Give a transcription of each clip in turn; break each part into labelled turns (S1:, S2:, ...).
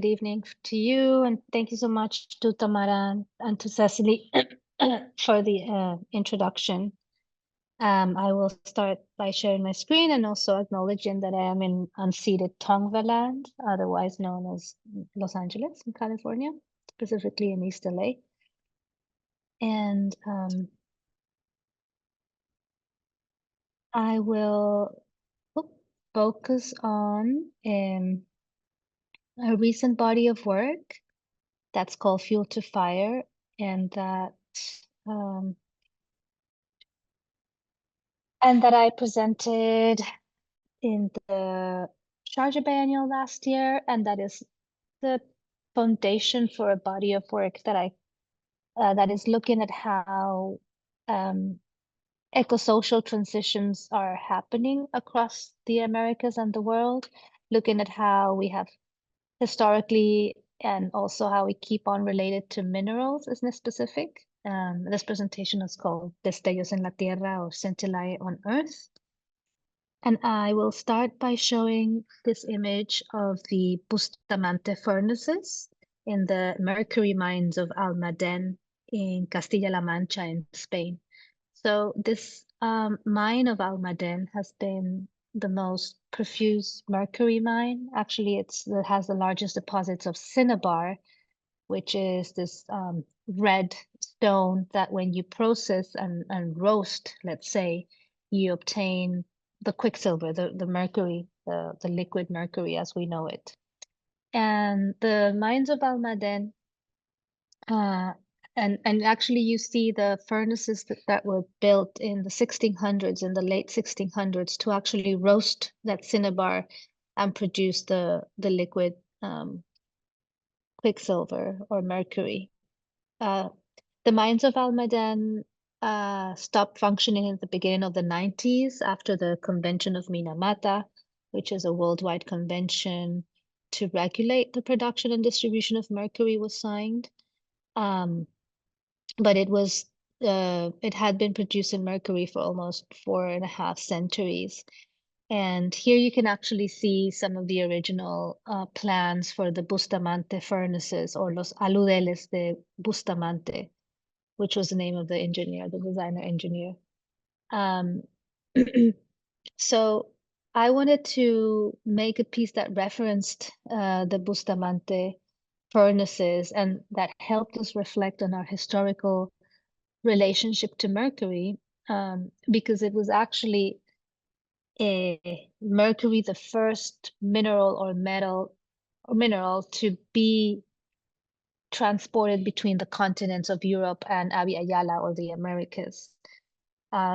S1: evening to you, and thank you so much to Tamara and to Cecily for the introduction. I will start by sharing my screen and also acknowledging that I am in unceded Tongva land, otherwise known as Los Angeles in California, specifically in East LA. And I will focus on a recent body of work that's called Fuel to Fire, and that I presented in the Sharjah Biennial last year, and that is the foundation for a body of work that is looking at how eco-social transitions are happening across the Americas and the world, looking at how we have historically and also how we keep on related to minerals, isn't it specific? This presentation is called Destellos en la Tierra, or Scintillae on Earth. And I will start by showing this image of the Bustamante furnaces in the mercury mines of Almaden in Castilla-La Mancha in Spain. So this mine of Almaden has been the most profuse mercury mine. Actually, it has the largest deposits of cinnabar, which is this red stone that when you process and roast, let's say, you obtain the quicksilver, the mercury, the liquid mercury as we know it. And the mines of Almaden, and actually you see the furnaces that were built in the 1600s, in the late 1600s, to actually roast that cinnabar and produce the liquid quicksilver or mercury. The mines of Almaden stopped functioning at the beginning of the 90s after the Convention of Minamata, which is a worldwide convention to regulate the production and distribution of mercury, was signed. But it had been producing mercury for almost 4.5 centuries. And here you can actually see some of the original plans for the Bustamante furnaces, or los aludeles de Bustamante, which was the name of the engineer, the designer engineer. So I wanted to make a piece that referenced the Bustamante furnaces and that helped us reflect on our historical relationship to mercury, because it was actually mercury the first mineral or mineral to be transported between the continents of Europe and Abya-Yala, or the Americas.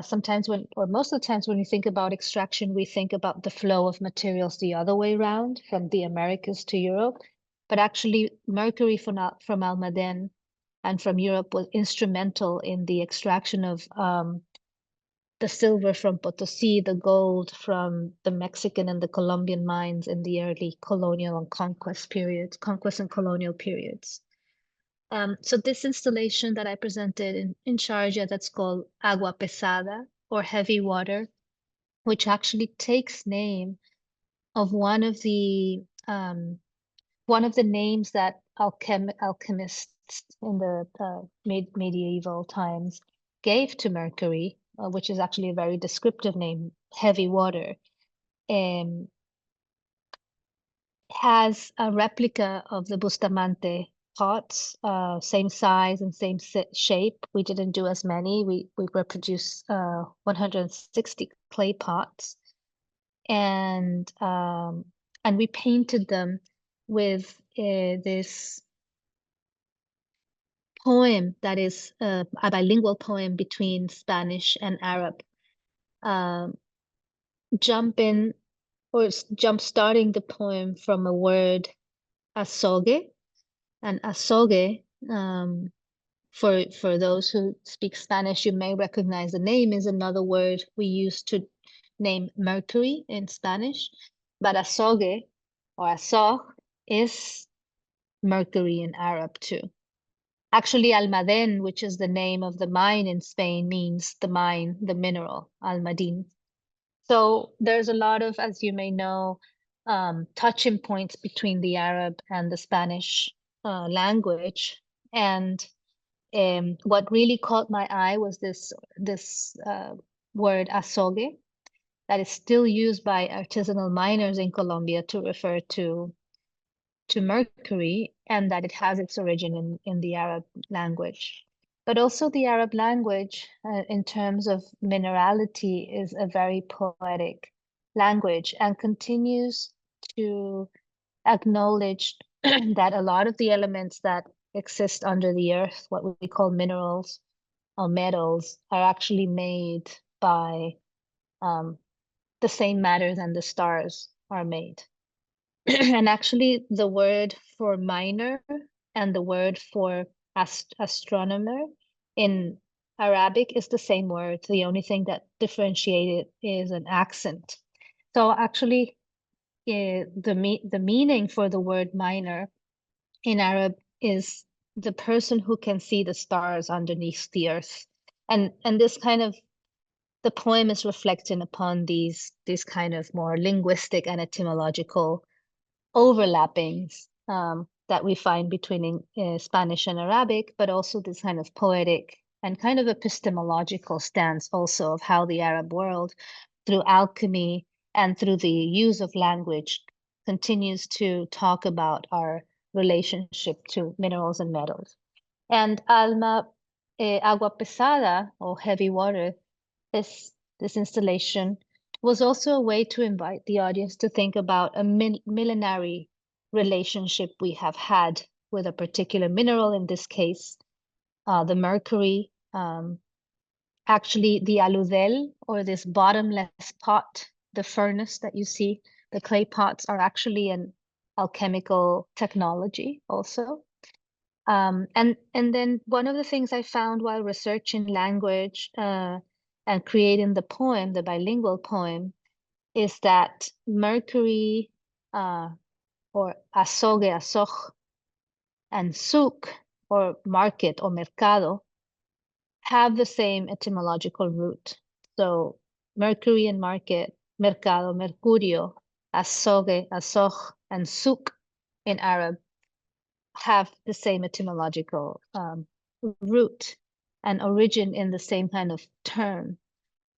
S1: Sometimes most of the times when we think about extraction, we think about the flow of materials the other way around, from the Americas to Europe. But actually, mercury from Almaden and from Europe was instrumental in the extraction of the silver from Potosí, the gold from the Mexican and the Colombian mines in the early colonial and conquest and colonial periods. So this installation that I presented in Sharjah, that's called Agua Pesada, or heavy water, which actually takes name of one of the names that alchemists in the medieval times gave to mercury, which is actually a very descriptive name, heavy water, has a replica of the Bustamante pots, same size and same shape. We didn't do as many. We reproduced 160 clay pots, and we painted them with this poem that is a bilingual poem between Spanish and Arab, jump starting the poem from a word azogue. And azogue, for those who speak Spanish, you may recognize the name, is another word we use to name mercury in Spanish. But azogue, or azog, is mercury in Arab too. Actually, Almaden, which is the name of the mine in Spain, means the mine, the mineral, Almadin. So there's a lot of, as you may know, touching points between the Arab and the Spanish language. And what really caught my eye was this word azogue that is still used by artisanal miners in Colombia to refer to mercury, and that it has its origin in the Arab language. But also the Arab language, in terms of minerality, is a very poetic language and continues to acknowledge that a lot of the elements that exist under the earth, what we call minerals or metals, are actually made by the same matter than the stars are made. And actually, the word for miner and the word for astronomer in Arabic is the same word. The only thing that differentiated is an accent. So actually, the meaning for the word miner in Arab is the person who can see the stars underneath the earth. And this kind of the poem is reflecting upon these kind of more linguistic and etymological overlappings that we find between Spanish and Arabic, but also this kind of poetic and kind of epistemological stance also of how the Arab world, through alchemy and through the use of language, continues to talk about our relationship to minerals and metals. And Agua Pesada, or Heavy Water, this installation was also a way to invite the audience to think about a millenary relationship we have had with a particular mineral, in this case, the mercury. Actually, the aludel, or this bottomless pot, the furnace that you see, the clay pots are actually an alchemical technology also. And then one of the things I found while researching language and creating the poem, the bilingual poem, is that mercury, or azogue, azog, and souk, or market or mercado, have the same etymological root. So mercury and market, mercado, mercurio, azogue, azog, and souk in Arab have the same etymological root and origin in the same kind of term,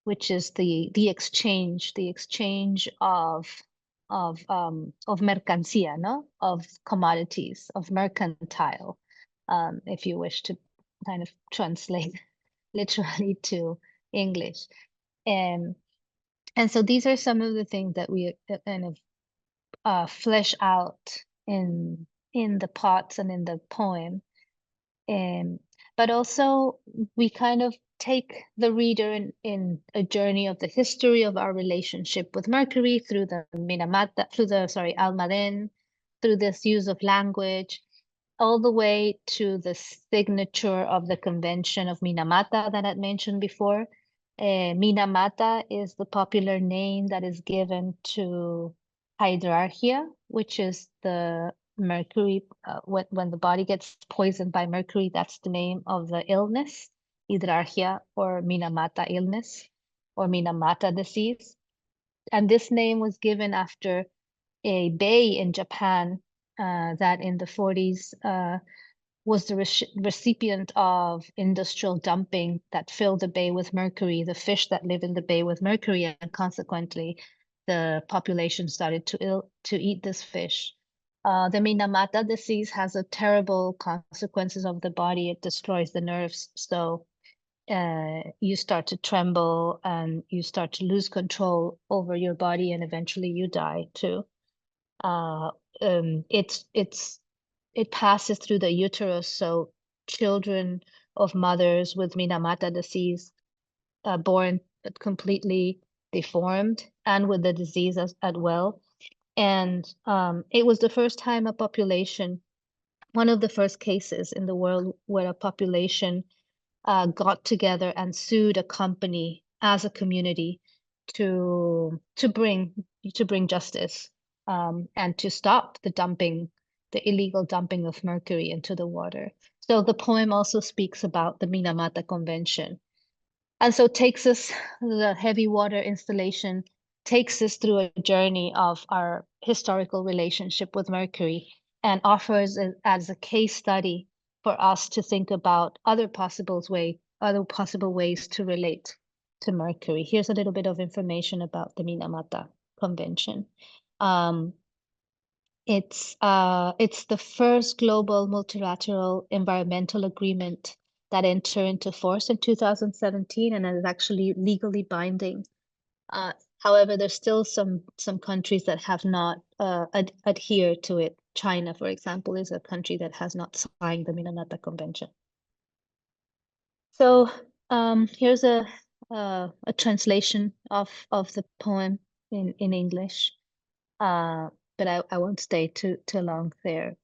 S1: which is the exchange of mercancía, no? Of commodities, of mercantile, if you wish to kind of translate literally to English. And so these are some of the things that we kind of flesh out in the pots and in the poem. But also we kind of take the reader in a journey of the history of our relationship with Mercury through the Minamata, through the, Almaden, through this use of language, all the way to the signature of the convention of Minamata that I mentioned before. Minamata is the popular name that is given to hydrarchia, which is the mercury. When the body gets poisoned by mercury, that's the name of the illness, hydrarchia or Minamata illness or Minamata disease. And this name was given after a bay in Japan that in the 40s was the recipient of industrial dumping that filled the bay with mercury, the fish that live in the bay with mercury, and consequently the population started to eat this fish. The Minamata disease has a terrible consequences of the body. It destroys the nerves. So you start to tremble and you start to lose control over your body, and eventually you die too. It passes through the uterus, so children of mothers with Minamata disease born completely deformed and with the disease as well. And it was the first time a population, one of the first cases in the world where a population got together and sued a company as a community to bring justice and to stop the illegal dumping of mercury into the water. So the poem also speaks about the Minamata Convention. And so the heavy water installation takes us through a journey of our historical relationship with Mercury and offers it as a case study for us to think about other possible ways to relate to Mercury. Here's a little bit of information about the Minamata Convention. It's the first global multilateral environmental agreement that entered into force in 2017 and is actually legally binding. However, there's still some countries that have not adhered to it. China, for example, is a country that has not signed the Minamata Convention. So here's a translation of the poem in English, but I won't stay too long there.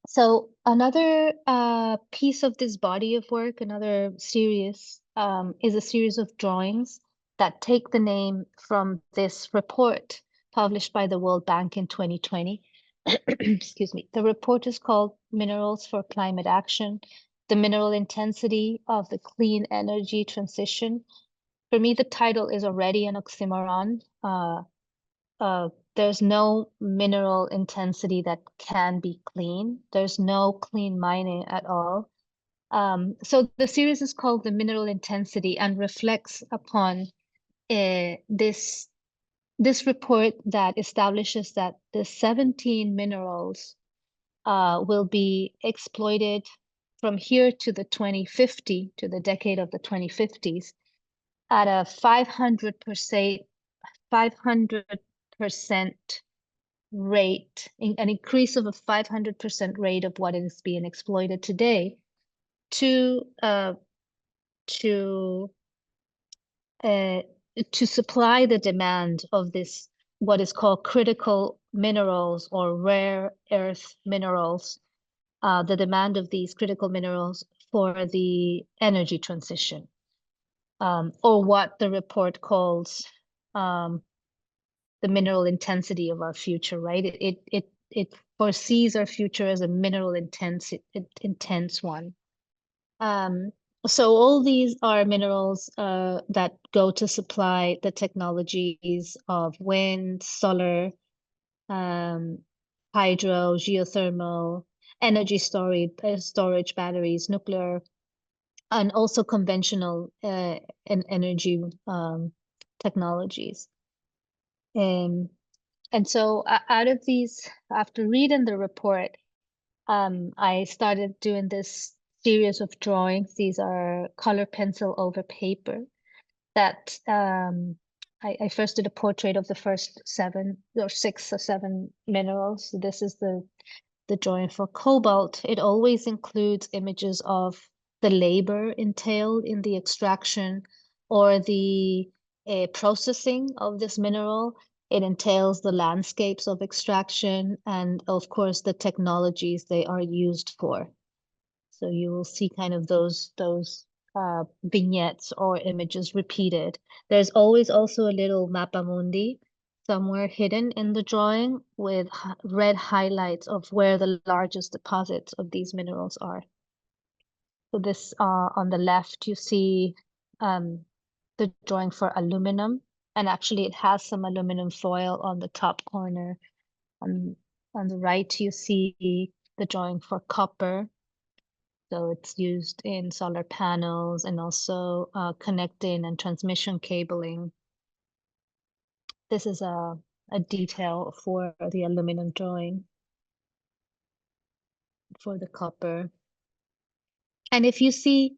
S1: So another piece of this body of work, another series, is a series of drawings that take the name from this report published by the World Bank in 2020. Excuse me. The report is called Minerals for Climate Action, the Mineral Intensity of the Clean Energy Transition. For me, the title is already an oxymoron. There's no mineral intensity that can be clean. There's no clean mining at all. So the series is called The Mineral Intensity and reflects upon this report that establishes that the 17 minerals will be exploited from here to the 2050, to the decade of the 2050s, at a 500% rate, an increase of a 500% rate of what is being exploited today to to uh, to supply the demand of this, what is called critical minerals or rare earth minerals, the demand of these critical minerals for the energy transition, or what the report calls the mineral intensity of our future, right? It foresees our future as a mineral intense one. So all these are minerals that go to supply the technologies of wind, solar, hydro, geothermal, energy storage batteries, nuclear, and also conventional energy technologies. And so out of these, after reading the report, I started doing this series of drawings. These are color pencil over paper that I first did a portrait of the first 6 or 7 minerals. So this is the drawing for cobalt. It always includes images of the labor entailed in the extraction or the processing of this mineral. It entails the landscapes of extraction and, of course, the technologies they are used for. So you will see kind of those vignettes or images repeated. There's always also a little mappa mundi somewhere hidden in the drawing with red highlights of where the largest deposits of these minerals are. So this on the left, you see the drawing for aluminum, and actually it has some aluminum foil on the top corner. On the right, you see the drawing for copper. So it's used in solar panels and also connecting and transmission cabling. This is a detail for the aluminum drawing for the copper. And if you see,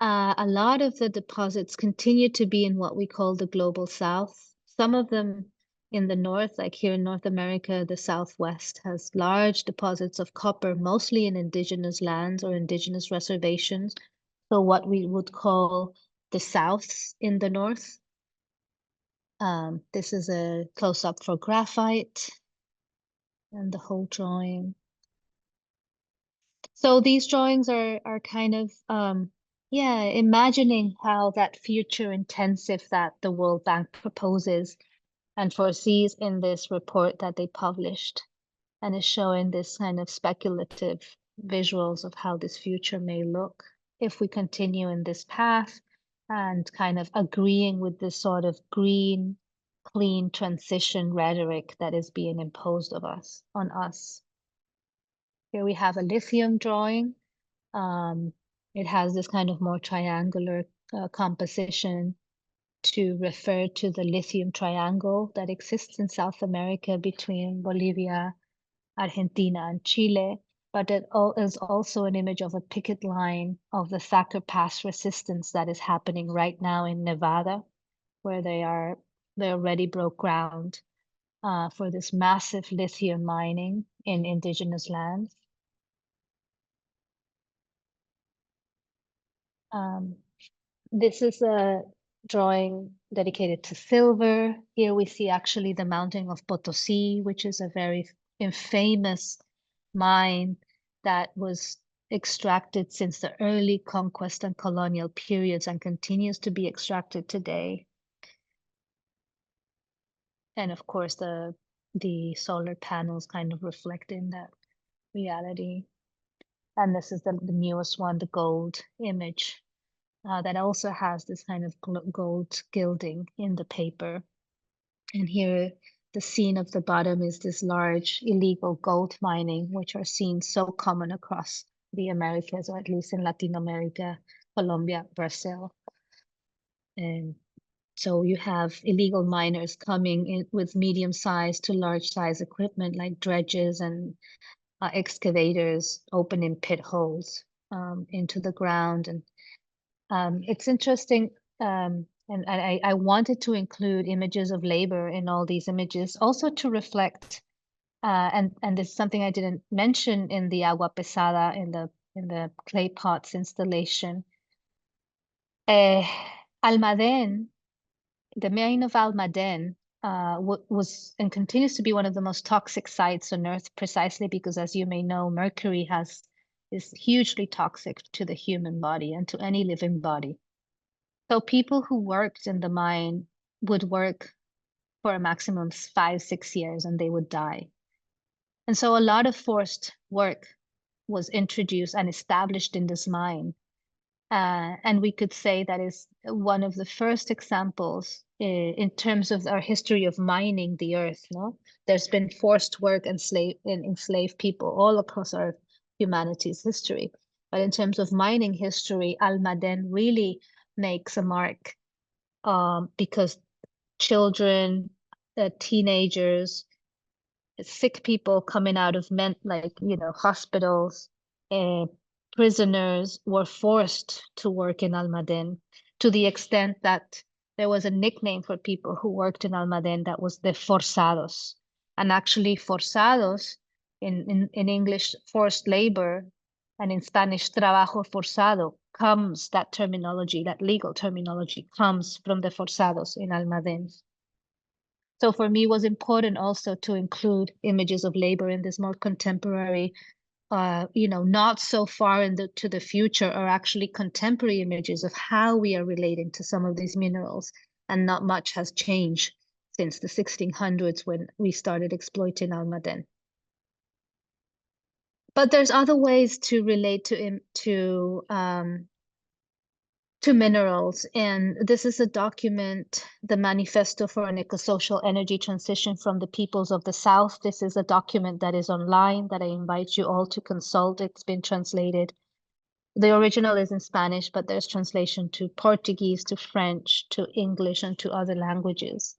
S1: a lot of the deposits continue to be in what we call the global south. Some of them in the north, like here in North America, the Southwest has large deposits of copper, mostly in indigenous lands or indigenous reservations. So what we would call the Souths in the north. This is a close-up for graphite and the whole drawing. So these drawings are kind of yeah, imagining how that future intensive that the World Bank proposes and foresees in this report that they published, and is showing this kind of speculative visuals of how this future may look if we continue in this path, and kind of agreeing with this sort of green clean transition rhetoric that is being imposed on us. Here we have a lithium drawing. Um, it has this kind of more triangular composition to refer to the lithium triangle that exists in South America between Bolivia, Argentina, and Chile. But it is also an image of a picket line of the Thacker Pass resistance that is happening right now in Nevada, where they already broke ground for this massive lithium mining in indigenous lands. Um, This is a drawing dedicated to silver. Here we see actually the mountain of Potosi, which is a very infamous mine that was extracted since the early conquest and colonial periods and continues to be extracted today. And of course, the solar panels kind of reflect in that reality. And this is the newest one, the gold image. That also has this kind of gold gilding in the paper. And here, the scene of the bottom is this large illegal gold mining, which are seen so common across the Americas, or at least in Latin America, Colombia, Brazil. And so you have illegal miners coming in with medium-sized to large-size equipment like dredges and excavators opening pit holes into the ground. And it's interesting, and I wanted to include images of labor in all these images, also to reflect, and this is something I didn't mention in the agua pesada, in the clay pots installation. Almaden, the mine of Almaden, was and continues to be one of the most toxic sites on Earth, precisely because, as you may know, mercury is hugely toxic to the human body and to any living body. So people who worked in the mine would work for a maximum of 5, 6 years and they would die. And so a lot of forced work was introduced and established in this mine. And we could say that is one of the first examples in terms of our history of mining the earth. No, there's been forced work and enslaved people all across our humanity's history. But in terms of mining history, Almaden really makes a mark because children, teenagers, sick people coming out of hospitals, uh, prisoners were forced to work in Almaden to the extent that there was a nickname for people who worked in Almaden that was the forzados. And actually, forzados in English, forced labor, and in Spanish, trabajo forzado, that terminology, that legal terminology, comes from the forzados in Almaden. So for me, it was important also to include images of labor in this more contemporary, not so far to the future, or actually contemporary images of how we are relating to some of these minerals. And not much has changed since the 1600s when we started exploiting Almaden. But there's other ways to relate to minerals. And this is a document, the Manifesto for an Ecosocial Energy Transition from the Peoples of the South. This is a document that is online that I invite you all to consult. It's been translated. The original is in Spanish, but there's translation to Portuguese, to French, to English, and to other languages.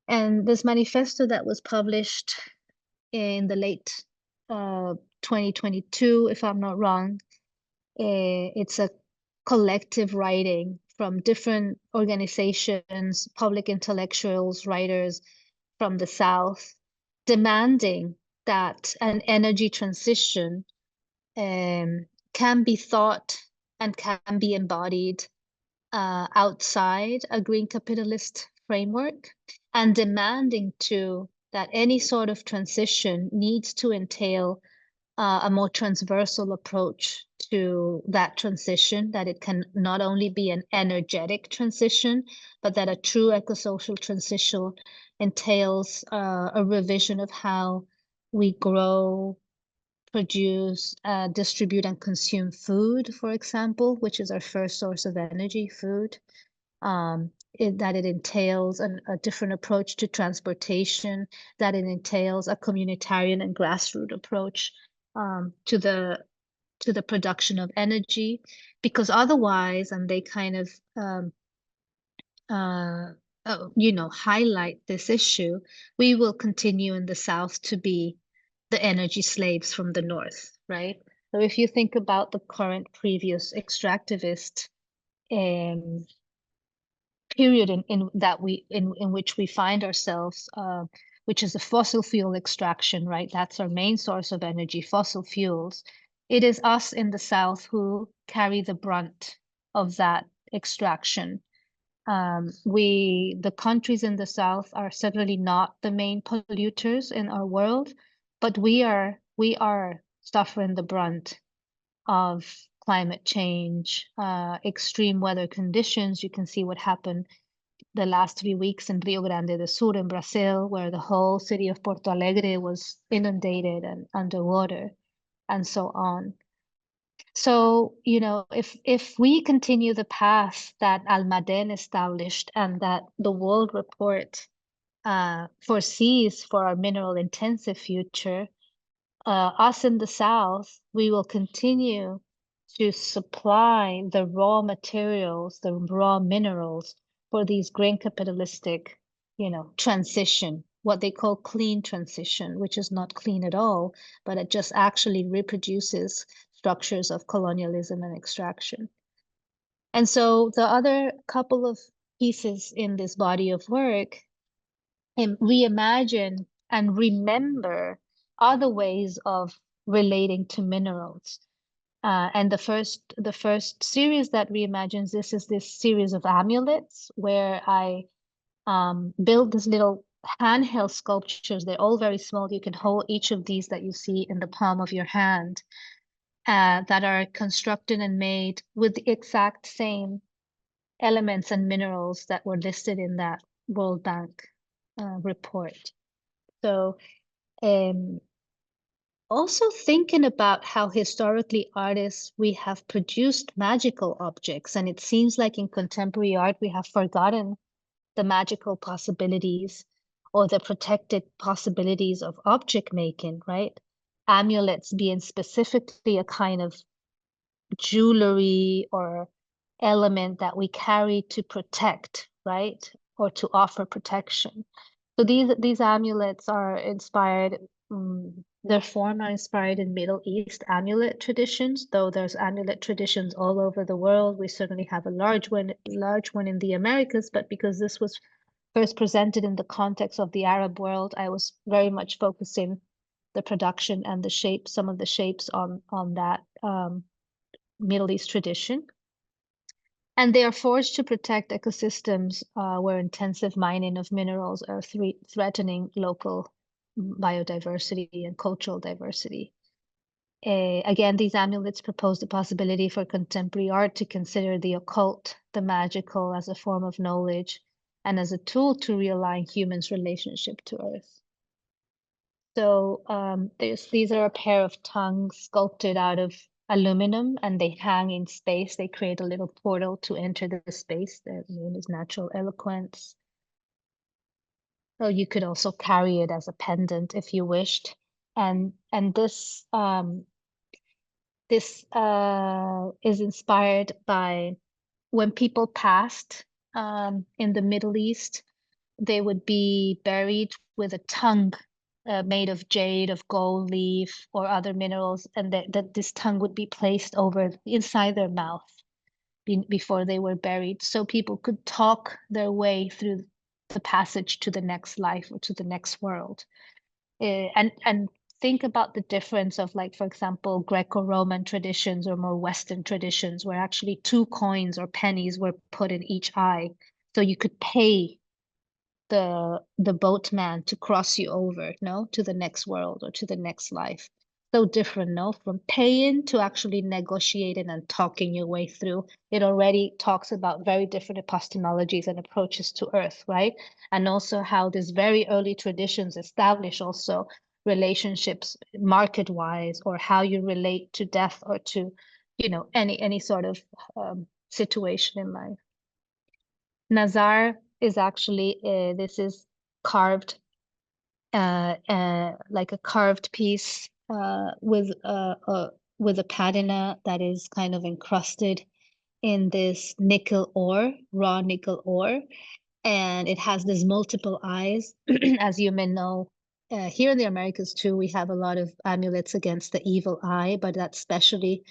S1: And this manifesto that was published in the late 2022, if I'm not wrong, it's a collective writing from different organizations, public intellectuals, writers from the South, demanding that an energy transition can be thought and can be embodied outside a green capitalist framework, and demanding too that any sort of transition needs to entail a more transversal approach to that transition, that it can not only be an energetic transition, but that a true ecosocial transition entails a revision of how we grow, produce, distribute, and consume food, for example, which is our first source of energy, food. that it entails a different approach to transportation, that it entails a communitarian and grassroots approach to the production of energy, because otherwise, and they kind of uh, highlight this issue, we will continue in the South to be the energy slaves from the North, right? So if you think about the current previous extractivist um, period in which we find ourselves, which is the fossil fuel extraction, right? That's our main source of energy, fossil fuels. It is us in the South who carry the brunt of that extraction. The countries in the South are certainly not the main polluters in our world, but we are suffering the brunt of climate change, extreme weather conditions. You can see what happened the last 3 weeks in Rio Grande do Sul in Brazil, where the whole city of Porto Alegre was inundated and underwater, and so on. So, if we continue the path that Almaden established and that the World Report foresees for our mineral intensive future, us in the South, we will continue to supply the raw materials, the raw minerals for these green capitalistic, transition, what they call clean transition, which is not clean at all, but it just actually reproduces structures of colonialism and extraction. And so the other couple of pieces in this body of work reimagine and remember other ways of relating to minerals. And the first series that reimagines this is this series of amulets where I build this little handheld sculptures. They're all very small. You can hold each of these that you see in the palm of your hand, that are constructed and made with the exact same elements and minerals that were listed in that World Bank report. So also thinking about how historically artists, we have produced magical objects, and it seems like in contemporary art we have forgotten the magical possibilities or the protected possibilities of object making, right? Amulets being specifically a kind of jewelry or element that we carry to protect, right? Or to offer protection. So these amulets are inspired, their form are inspired in Middle East amulet traditions, though there's amulet traditions all over the world. We certainly have a large one in the Americas, but because this was first presented in the context of the Arab world, I was very much focusing the production and the shape, some of the shapes on that Middle East tradition. And they are forced to protect ecosystems where intensive mining of minerals are threatening local biodiversity and cultural diversity. Again, these amulets propose the possibility for contemporary art to consider the occult, the magical, as a form of knowledge and as a tool to realign humans' relationship to Earth. So these are a pair of tongues sculpted out of aluminum, and they hang in space. They create a little portal to enter the space. Their name is Natural Eloquence. So you could also carry it as a pendant if you wished. And this is inspired by when people passed in the Middle East, they would be buried with a tongue made of jade, of gold leaf, or other minerals, and that this tongue would be placed over inside their mouth before they were buried, so people could talk their way through the passage to the next life or to the next world. And think about the difference of, like, for example, Greco-Roman traditions or more Western traditions, where actually 2 coins or pennies were put in each eye, so you could pay the boatman to cross you over, no, to the next world or to the next life. So different, no, from paying to actually negotiating and talking your way through. It already talks about very different epistemologies and approaches to Earth, right? And also how these very early traditions establish also relationships market-wise, or how you relate to death or to, any sort of situation in life. Nazar is actually this is carved like a carved piece with a patina that is kind of encrusted in this nickel ore, raw nickel ore, and it has this multiple eyes. As you may know, here in the Americas too, we have a lot of amulets against the evil eye, but that's especially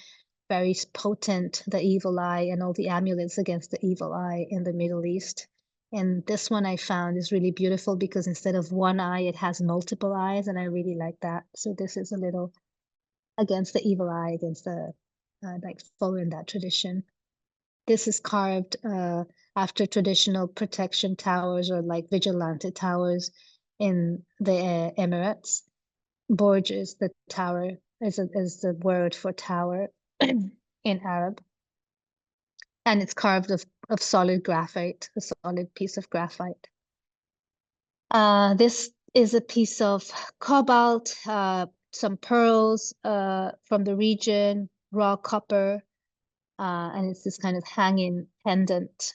S1: very potent, the evil eye, and all the amulets against the evil eye in the Middle East. And this one I found is really beautiful because instead of one eye, it has multiple eyes, and I really like that. So this is a little against the evil eye, against the like following that tradition. This is carved after traditional protection towers or like vigilante towers in the Emirates. Borj is the tower, is the word for tower in Arab. And it's carved of solid graphite, a solid piece of graphite. This is a piece of cobalt, some pearls from the region, raw copper, and it's this kind of hanging pendant.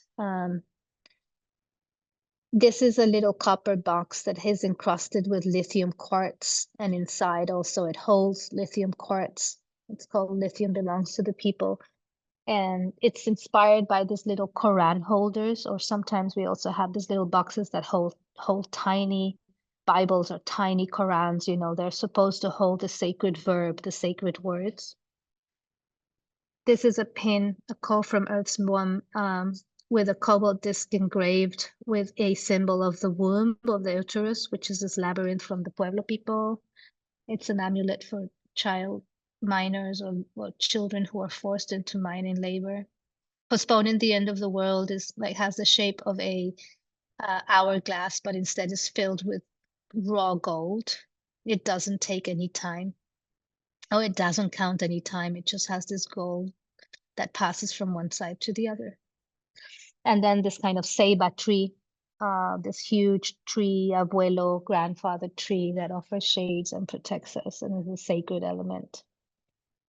S1: This is a little copper box that is encrusted with lithium quartz, and inside also it holds lithium quartz. It's called Lithium Belongs to the People. And it's inspired by these little Quran holders, or sometimes we also have these little boxes that hold tiny Bibles or tiny Qurans. You know, they're supposed to hold the sacred verb, the sacred words. This is a pin, a call from Earth's womb, with a cobalt disc engraved with a symbol of the womb of the uterus, which is this labyrinth from the Pueblo people. It's an amulet for child minors or children who are forced into mining labor. Postponing the end of the world is like has the shape of a hourglass, but instead is filled with raw gold. It doesn't take any time. Oh, it doesn't count any time. It just has this gold that passes from one side to the other. And then this kind of ceiba tree, this huge tree, abuelo, grandfather tree that offers shades and protects us and is a sacred element.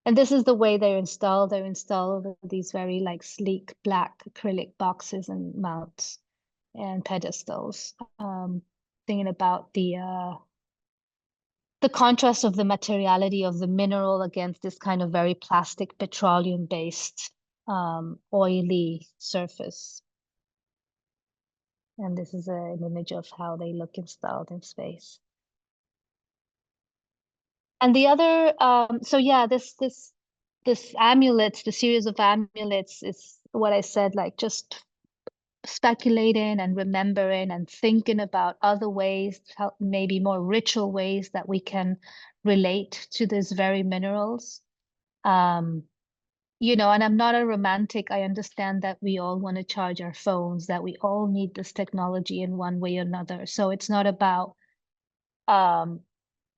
S1: And this is the way they're installed. They're installed in these very like sleek black acrylic boxes and mounts and pedestals. Thinking about the contrast of the materiality of the mineral against this kind of very plastic petroleum based oily surface. And this is an image of how they look installed in space. And the other, so yeah, this amulets, the series of amulets is what I said, like just speculating and remembering and thinking about other ways, how, maybe more ritual ways that we can relate to these very minerals. You know, and I'm not a romantic. I understand that we all want to charge our phones, that we all need this technology in one way or another. So it's not about um,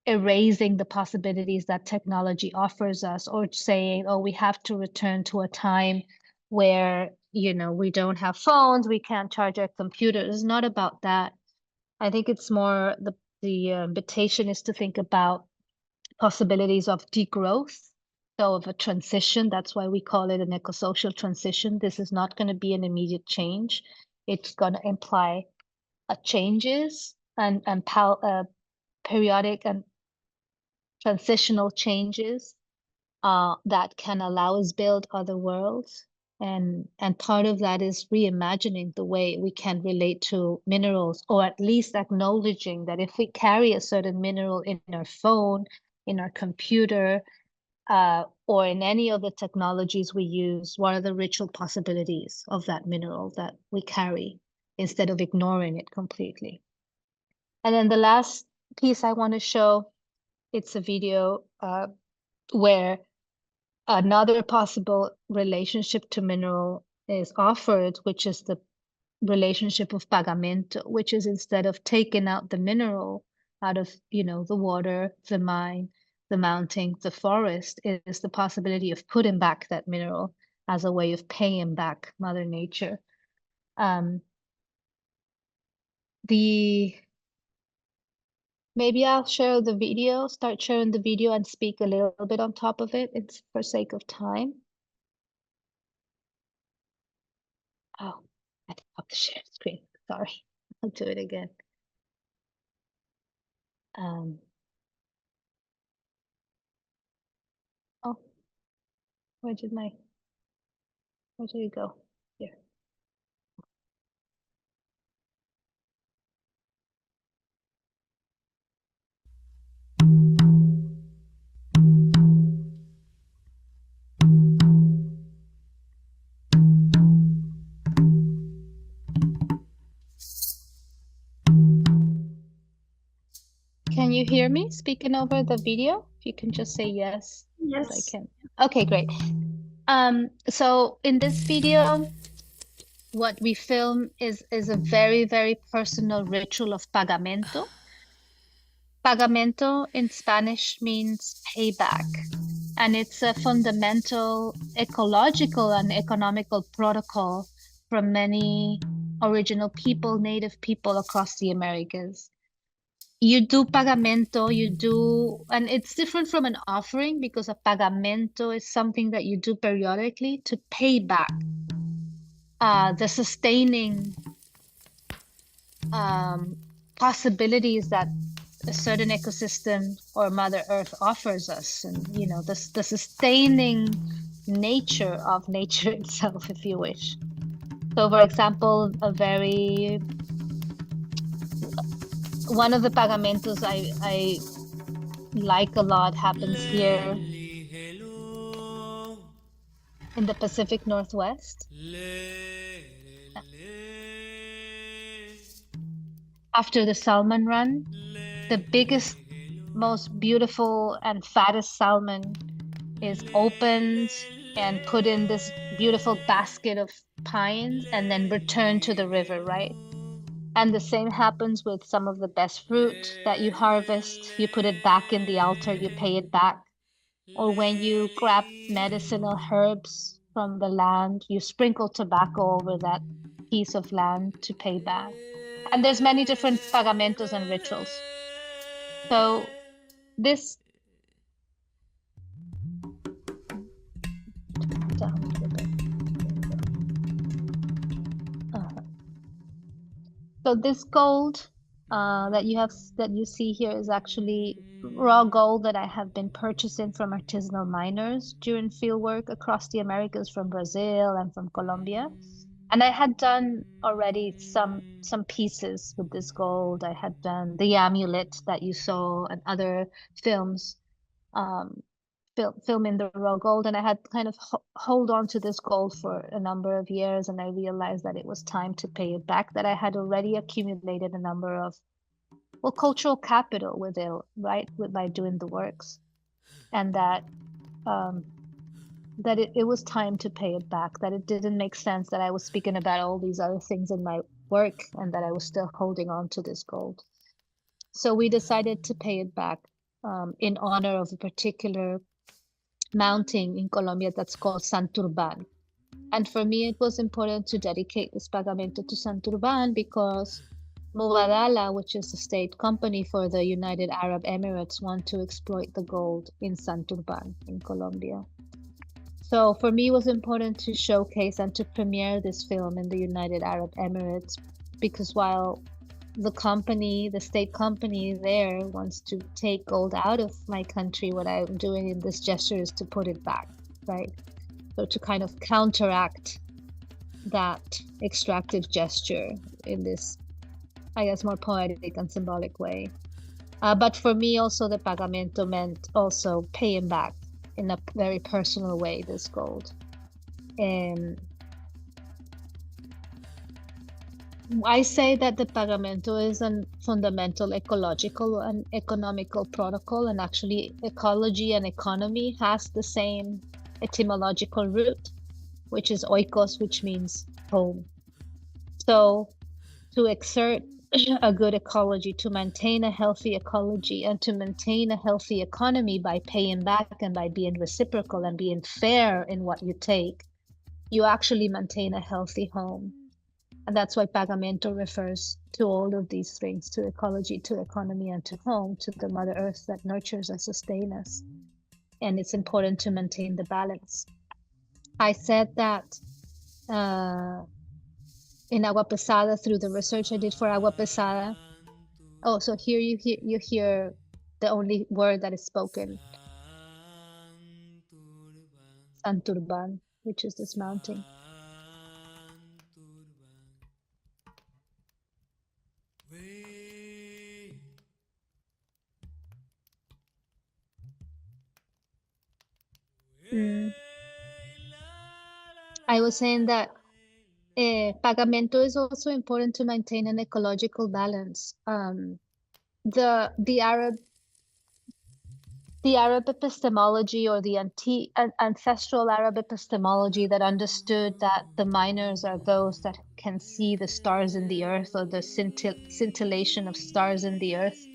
S1: erasing the possibilities that technology offers us or saying, oh, we have to return to a time where, you know, we don't have phones, we can't charge our computers. It's not about that. I think it's more the invitation is to think about possibilities of degrowth, so of a transition. That's why we call it an ecosocial transition. This is not going to be an immediate change. It's going to imply a changes and periodic and transitional changes that can allow us build other worlds. And part of that is reimagining the way we can relate to minerals, or at least acknowledging that if we carry a certain mineral in our phone, in our computer, or in any of the technologies we use, what are the ritual possibilities of that mineral that we carry instead of ignoring it completely? And then the last piece I want to show, it's a video where another possible relationship to mineral is offered, which is the relationship of pagamento, which is instead of taking out the mineral out of, you know, the water, the mine, the mountain, the forest, it is the possibility of putting back that mineral as a way of paying back Mother Nature. The Maybe I'll share the video, start sharing the video and speak a little bit on top of it. It's for sake of time. Oh. I have to share screen. Sorry. I'll do it again. Um, oh, where did my, where did it go? Here. Can you hear me speaking over the video? If you can just say yes, because I
S2: Yes.
S1: can. Okay, great. So in this video, what we film is a very, very personal ritual of pagamento. Pagamento in Spanish means payback, and it's a fundamental ecological and economical protocol from many original people, native people across the Americas. You do pagamento, you do, and it's different from an offering because a pagamento is something that you do periodically to pay back the sustaining um, possibilities that a certain ecosystem or Mother Earth offers us, and the sustaining nature of nature itself, if you wish. So, for example, a very one of the pagamentos I like a lot happens here in the Pacific Northwest. After the salmon run, the biggest, most beautiful, and fattest salmon is opened and put in this beautiful basket of pines and then returned to the river, right? And the same happens with some of the best fruit that you harvest. You put it back in the altar, you pay it back. Or when you grab medicinal herbs from the land, you sprinkle tobacco over that piece of land to pay back. And there's many different pagamentos and rituals. So this down a little bit. There we go. Uh, so this gold that you see here is actually raw gold that I have been purchasing from artisanal miners during field work across the Americas from Brazil and from Colombia. And I had done already some pieces with this gold. I had done the amulet that you saw and other films, um, filming the raw gold, and I had kind of hold on to this gold for a number of years, and I realized that it was time to pay it back. That I had already accumulated a number of cultural capital with it, right, with by doing the works, and um, that it was time to pay it back, that it didn't make sense that I was speaking about all these other things in my work and that I was still holding on to this gold. So we decided to pay it back in honor of a particular mountain in Colombia that's called Santurban. And for me, it was important to dedicate this pagamento to Santurban because Mubadala, which is a state company for the United Arab Emirates, want to exploit the gold in Santurban in Colombia. So for me, it was important to showcase and to premiere this film in the United Arab Emirates because while the company, the state company there wants to take gold out of my country, what I'm doing in this gesture is to put it back, right? So to kind of counteract that extractive gesture in this, I guess, more poetic and symbolic way. But for me, also, the pagamento meant also paying back in a very personal way this gold. And I say that the pagamento is a fundamental ecological and economical protocol, and actually, ecology and economy has the same etymological root, which is oikos, which means home. So, to exert a good ecology, to maintain a healthy ecology, and to maintain a healthy economy by paying back and by being reciprocal and being fair in what you take, you actually maintain a healthy home. And that's why pagamento refers to all of these things, to ecology, to economy, and to home, to the Mother Earth that nurtures and sustains us. And it's important to maintain the balance. I said that uh, in Agua Pesada through the research I did for Agua Pesada. Oh, so here you hear the only word that is spoken, Santurban, which is this mountain. Mm. I was saying that pagamento is also important to maintain an ecological balance. The Arab epistemology or the ancestral Arab epistemology that understood that the miners are those that can see the stars in the earth or the scintillation of stars in the earth.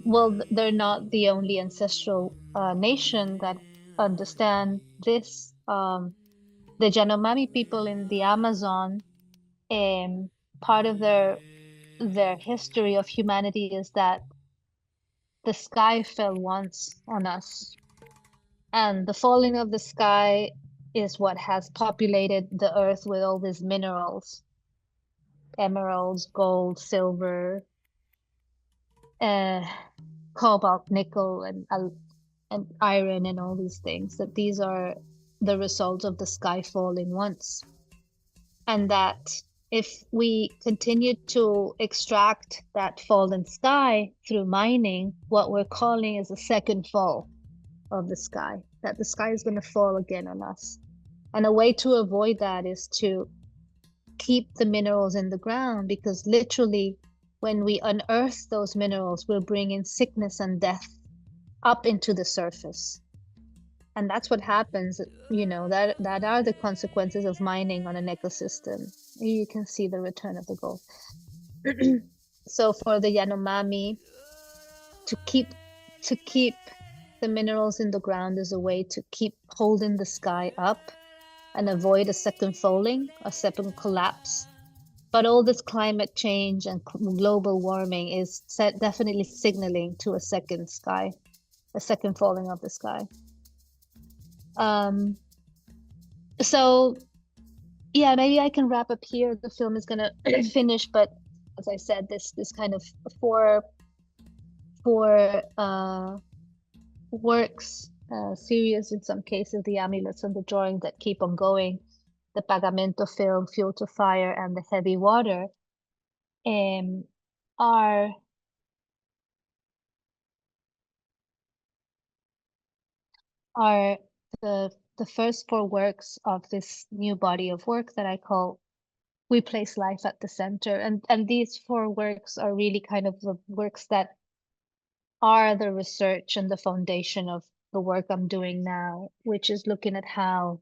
S1: Well, they're not the only ancestral nation that understand this. The Yanomami people in the Amazon, um, part of their history of humanity is that the sky fell once on us, and the falling of the sky is what has populated the earth with all these minerals, emeralds, gold, silver, uh, cobalt, nickel, and iron, and all these things. That these are the result of the sky falling once, and that if we continue to extract that fallen sky through mining, what we're calling is a second fall of the sky, that the sky is going to fall again on us. And a way to avoid that is to keep the minerals in the ground, because literally, when we unearth those minerals, we're bringing sickness and death up into the surface. And that's what happens, that are the consequences of mining on an ecosystem. You can see the return of the gold. So for the Yanomami, to keep to keep the minerals in the ground is a way to keep holding the sky up and avoid a second falling, a second collapse. But all this climate change and global warming is definitely signaling to a second sky, a second falling of the sky. Um, so yeah, maybe I can wrap up here. The film is gonna finish, but as I said, this kind of four works, series in some cases, the amulets and the drawing that keep on going, the pagamento film, fuel to fire, and the heavy water, um, are are the first four works of this new body of work that I call We Place Life at the Center. And these four works are really kind of the works that are the research and the foundation of the work I'm doing now, which is looking at how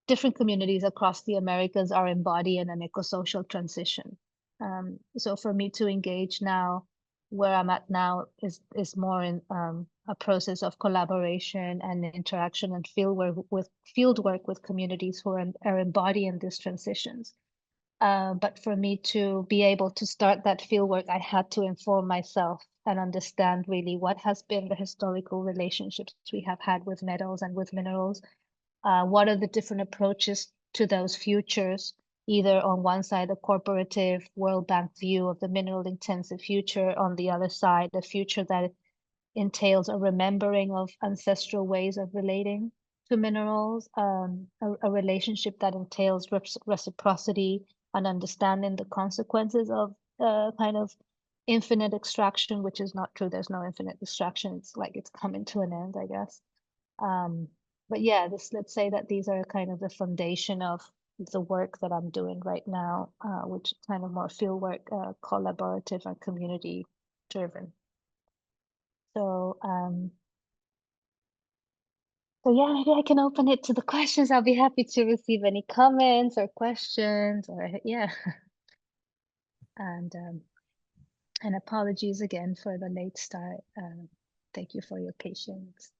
S1: different communities across the Americas are embodying an eco-social transition. So for me to engage now, where I'm at now is more in a process of collaboration and interaction and field work with communities who are embodying these transitions. But for me to be able to start that field work, I had to inform myself and understand really what has been the historical relationships we have had with metals and with minerals. What are the different approaches to those futures? Either on one side, a corporative World Bank view of the mineral intensive future, on the other side, a future that entails a remembering of ancestral ways of relating to minerals, a relationship that entails reciprocity and understanding the consequences of kind of infinite extraction, which is not true. There's no infinite extraction. It's like it's coming to an end, I guess. Um, but yeah, let's say that these are kind of the foundation of the work that I'm doing right now, which is kind of more field work, collaborative and community driven. So, so yeah, maybe I can open it to the questions. I'll be happy to receive any comments or questions or yeah. And and apologies again for the late start. Thank you for your patience.